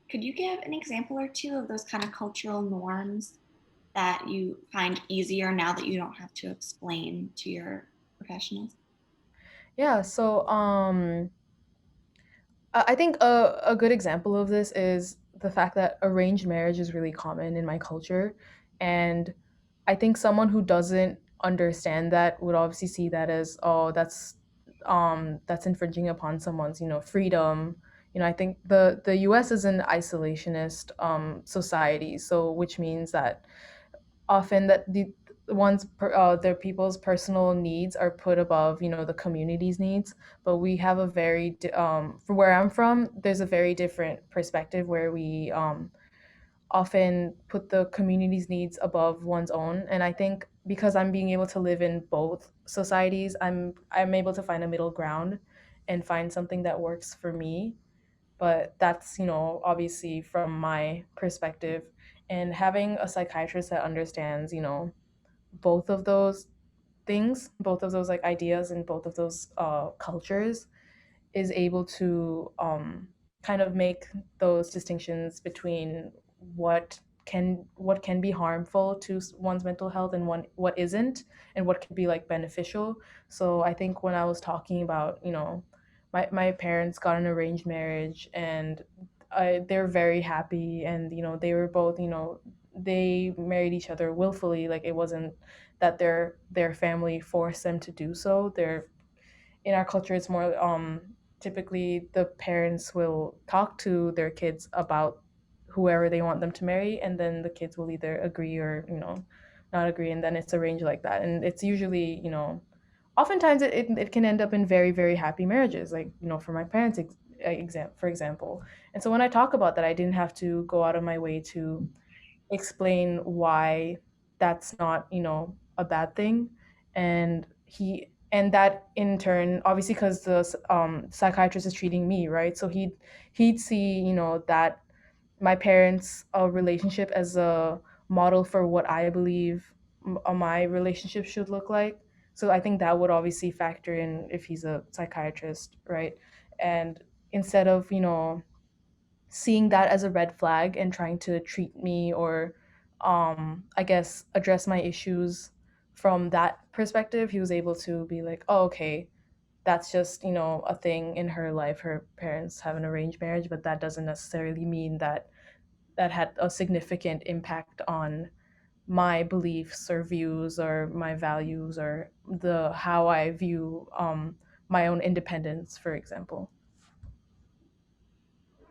Could you give an example or two of those kind of cultural norms that you find easier now that you don't have to explain to your professionals? Yeah, so I think a good example of this is the fact that arranged marriage is really common in my culture. And I think someone who doesn't understand that would obviously see that as, oh, that's infringing upon someone's, freedom. I think the US is an isolationist society, so which means that often that their people's personal needs are put above the community's needs. But we have a from where I'm from, there's a very different perspective where we often put the community's needs above one's own. And I think because I'm being able to live in both societies, I'm able to find a middle ground and find something that works for me. But that's obviously from my perspective. And having a psychiatrist that understands both of those things, both of those like ideas and both of those cultures, is able to kind of make those distinctions between what can be harmful to one's mental health and what isn't, and what can be like beneficial. So I think when I was talking about my parents got an arranged marriage, and they're very happy, and they were both they married each other willfully. Like, it wasn't that their family forced them to do so. They're In our culture, it's more typically the parents will talk to their kids about whoever they want them to marry, and then the kids will either agree or not agree, and then it's arranged like that. And it's usually oftentimes it can end up in very, very happy marriages, like for my parents for example. And so when I talk about that, I didn't have to go out of my way to explain why that's not a bad thing. And that in turn, obviously, because the psychiatrist is treating me, right? So he'd see that my parents' relationship as a model for what I believe my relationship should look like. So I think that would obviously factor in if he's a psychiatrist, right? And instead of seeing that as a red flag and trying to treat me, or I guess address my issues from that perspective, he was able to be like, oh, okay, that's just a thing in her life. Her parents have an arranged marriage, but that doesn't necessarily mean that that had a significant impact on my beliefs or views or my values, or the how I view my own independence, for example.